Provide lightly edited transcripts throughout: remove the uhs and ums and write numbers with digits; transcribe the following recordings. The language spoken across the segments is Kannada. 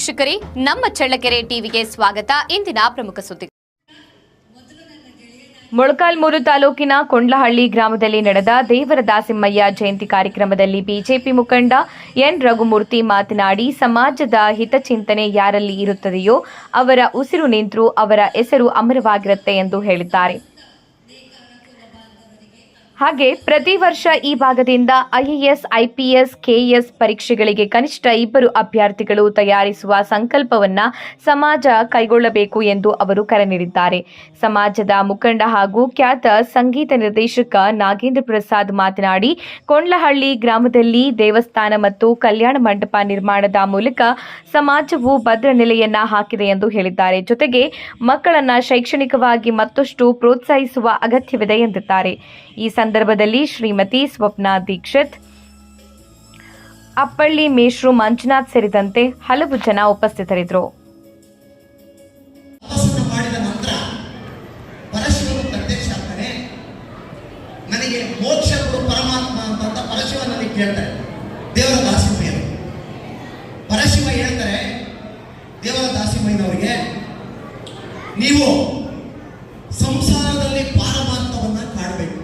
ವೀಕ್ಷಕರೇ, ನಮ್ಮ ಚಳ್ಳಕೆರೆ ಟಿವಿಗೆ ಸ್ವಾಗತ. ಇಂದಿನ ಪ್ರಮುಖ ಸುದ್ದಿ. ಮೊಳಕಾಲ್ಮೂರು ತಾಲೂಕಿನ ಕೊಂಡ್ಲಹಳ್ಳಿ ಗ್ರಾಮದಲ್ಲಿ ನಡೆದ ದೇವರ ದಾಸಿಮಯ್ಯ ಜಯಂತಿ ಕಾರ್ಯಕ್ರಮದಲ್ಲಿ ಬಿಜೆಪಿ ಮುಖಂಡ ಎನ್ ರಘುಮೂರ್ತಿ ಮಾತನಾಡಿ, ಸಮಾಜದ ಹಿತಚಿಂತನೆ ಯಾರಲ್ಲಿ ಇರುತ್ತದೆಯೋ ಅವರ ಉಸಿರು ನಿಂತರೂ ಅವರ ಹೆಸರು ಅಮರವಾಗಿರುತ್ತೆ ಎಂದು ಹೇಳಿದ್ದಾರೆ. ಹಾಗೆ ಪ್ರತಿ ವರ್ಷ ಈ ಭಾಗದಿಂದ ಐಎಎಸ್, ಐಪಿಎಸ್, ಕೆಎಎಸ್ ಪರೀಕ್ಷೆಗಳಿಗೆ ಕನಿಷ್ಠ 2 ಅಭ್ಯರ್ಥಿಗಳು ತಯಾರಿಸುವ ಸಂಕಲ್ಪವನ್ನ ಸಮಾಜ ಕೈಗೊಳ್ಳಬೇಕು ಎಂದು ಅವರು ಕರೆ ನೀಡಿದ್ದಾರೆ. ಸಮಾಜದ ಮುಖಂಡ ಹಾಗೂ ಖ್ಯಾತ ಸಂಗೀತ ನಿರ್ದೇಶಕ ನಾಗೇಂದ್ರ ಪ್ರಸಾದ್ ಮಾತನಾಡಿ, ಕೊಂಡ್ಲಹಳ್ಳಿ ಗ್ರಾಮದಲ್ಲಿ ದೇವಸ್ಥಾನ ಮತ್ತು ಕಲ್ಯಾಣ ಮಂಟಪ ನಿರ್ಮಾಣದ ಮೂಲಕ ಸಮಾಜವು ಭದ್ರ ನೆಲೆಯನ್ನ ಹಾಕಿದೆ ಎಂದು ಹೇಳಿದ್ದಾರೆ. ಜೊತೆಗೆ ಮಕ್ಕಳನ್ನ ಶೈಕ್ಷಣಿಕವಾಗಿ ಮತ್ತಷ್ಟು ಪ್ರೋತ್ಸಾಹಿಸುವ ಅಗತ್ಯವಿದೆ ಎಂದಿದ್ದಾರೆ. ಈ ಸಂದರ್ಭದಲ್ಲಿ ಶ್ರೀಮತಿ ಸ್ವಪ್ನ ದೀಕ್ಷಿತ್, ಅಪ್ಪಳ್ಳಿ ಮೇಷ್ರು ಮಂಜುನಾಥ್ ಸೇರಿದಂತೆ ಹಲವು ಜನ ಉಪಸ್ಥಿತರಿದ್ದರು. ನನಗೆ ಮೋಕ್ಷ ಕೊಡು ಪರಮಾತ್ಮ ಅಂತ ಪರಶಿವನಲ್ಲಿ ಕೇಳ್ತಾರೆ ದೇವರ ದಾಸಿಮಯ್ಯರು. ಪರಶಿವ ಹೇಳ್ತಾರೆ ದೇವರ ದಾಸಿಮಯ್ಯನವರಿಗೆ, ನೀವು ಸಂಸಾರದಲ್ಲಿ ಪಾರಮಾರ್ಥವನ್ನ ಕಾಡಬೇಕು.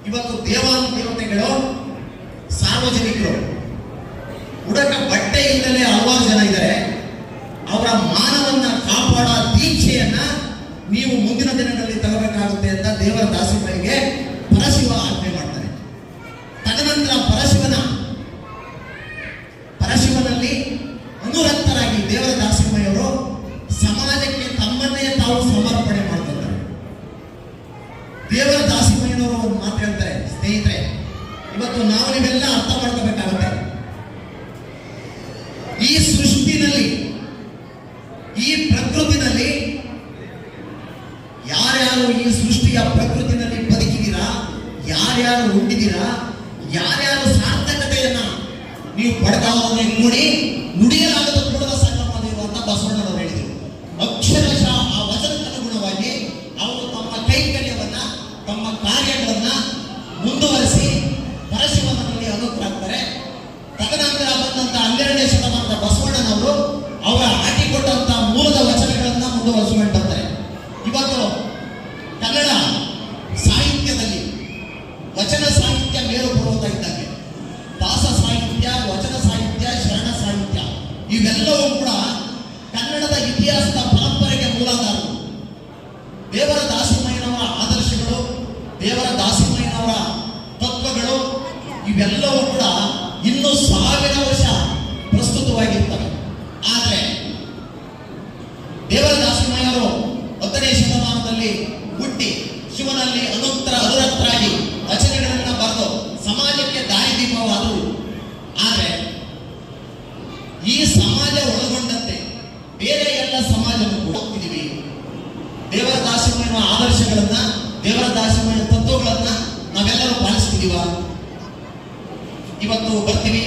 ಇವತ್ತು ದೇವಾನುದೇವತೆಗಳು, ಸಾರ್ವಜನಿಕರು ಉಡಕ ಬಟ್ಟೆ ಇಲ್ಲದೆ ಹಲವಾರು ಜನ ಇದ್ದಾರೆ. ಅವರ ಮಾನವನ್ನ ಕಾಪಾಡೋ ದೀಕ್ಷೆಯನ್ನ ನೀವು ಮುಂದಿನ ದಿನಗಳಲ್ಲಿ ತಗೋಬೇಕಾಗುತ್ತೆ ಅಂತ ದೇವರ ದಾಸಿಮಯ್ಯಗೆ ಪರಶಿವ ಆಜ್ಞೆ ಮಾಡ್ತಾರೆ. ತದನಂತರ ಪರಶಿವನಲ್ಲಿ ಅನುರಕ್ತರಾಗಿ ದೇವರ ದಾಸಿಮಯ್ಯವರು ಸಮಾಜಕ್ಕೆ ತಮ್ಮನ್ನೇ ತಾವು ಸಮರ್ಪಣೆ ಮಾಡ್ತಾರೆ. ದೇವರ ದಾಸಿಮಯ್ಯನವರು ಒಂದು ಮಾತು ಹೇಳ್ತಾರೆ, ಸ್ನೇಹಿತರೆ, ಇವತ್ತು ನಾವು ನೀವೆಲ್ಲ ಅರ್ಥ ಮಾಡ್ಕೋಬೇಕಾಗುತ್ತೆ. ಈ ಸೃಷ್ಟಿನಲ್ಲಿ, ಈ ಪ್ರಕೃತಿನಲ್ಲಿ ಯಾರ್ಯಾರು ಈ ಸೃಷ್ಟಿಯ ಪ್ರಕೃತಿನಲ್ಲಿ ಬದುಕಿದ್ದೀರಾ, ಯಾರ್ಯಾರು ಹುಟ್ಟಿದ್ದೀರಾ, ಯಾರ್ಯಾರು ಸಾರ್ಥಕತೆಯನ್ನ ನೀವು ಪಡೆದವನ್ನ ನೋಡಿ ನುಡಿಯಲಾಗದ ಕೂಡದ ಸಂಗಮದೇವ ಅಂತ ಬಸವಣ್ಣನವರು ಹೇಳಿದರು. ಅಕ್ಷರಶಃ ಆ ವಚನಕ್ಕನುಗುಣವಾಗಿ ಅವರು ತಮ್ಮ ಕೈಂಕರ್ಯವನ್ನ, ತಮ್ಮ ಕಾರ್ಯಗಳನ್ನ ಮುಂದುವರಿಸಿ ಪರಶಿವನಲ್ಲಿ ಅನುಗ್ರಾಗ್ತಾರೆ. ತದನಂತರ ಬಂದಂತ 12ನೇ ಶತಮಾನದ ಬಸವಣ್ಣನವರು ಅವರ ಹಾಕಿಕೊಟ್ಟಂತ ಮೂಲದ ವಚನಗಳನ್ನ ಮುಂದುವರಿಸಿಕೊಂಡು ಬರ್ತಾರೆ. ಇವತ್ತು ಕನ್ನಡ ಸಾಹಿತ್ಯದಲ್ಲಿ ವಚನ ಸಾಹಿತ್ಯ ಮೇಲು ಪರ್ವತ ಇದ್ದಂಗೆ ದಾಸ ಸಾಹಿತ್ಯ, ವಚನ ಸಾಹಿತ್ಯ, ಶರಣ ಸಾಹಿತ್ಯ ಇವೆಲ್ಲವೂ ಕೂಡ ಕನ್ನಡದ ಇತಿಹಾಸದ ಪರಂಪರೆಗೆ ಮೂಲಾಧಾರಗಳು. ದೇವರ ದಾಸಿಮಯ್ಯನವರ ಆದರ್ಶಗಳು, ದೇವರ ದಾಸಿಮಯ್ಯನವರ ತತ್ವಗಳು ಇವೆಲ್ಲವೂ ಕೂಡ ಇನ್ನೂ 1000 ವರ್ಷ ಪ್ರಸ್ತುತವಾಗಿರ್ತವೆ. ಆದರೆ ದೇವರ ದಾಸಿಮಯ್ಯವರು 10ನೇ ಶತಮಾನದಲ್ಲಿ ಹುಟ್ಟಿ ಶಿವನಲ್ಲಿ ಅನುರಕ್ತರಾಗಿ ರಚನೆಗಳನ್ನು ಬರೆದು ಸಮಾಜಕ್ಕೆ ದಾರಿದೀಪವಾದರು. ಆದರೆ ಈ ಸಮಾಜ ಒಳಗೊಂಡಂತೆ ಬೇರೆ ಎಲ್ಲ ಸಮಾಜವನ್ನು ಕೂಡ ಹೋಗ್ತಿದ್ದೀವಿ. ದೇವರ ದಾಸಿಮಯ್ಯನ ಆದರ್ಶಗಳನ್ನ, ದೇವರ ದಾಸಿಮಯ್ಯನ ತತ್ವಗಳನ್ನ ನಾವೆಲ್ಲರೂ ಪಾಲಿಸ್ತಿದೀವ. ಇವತ್ತು ಬರ್ತೀವಿ,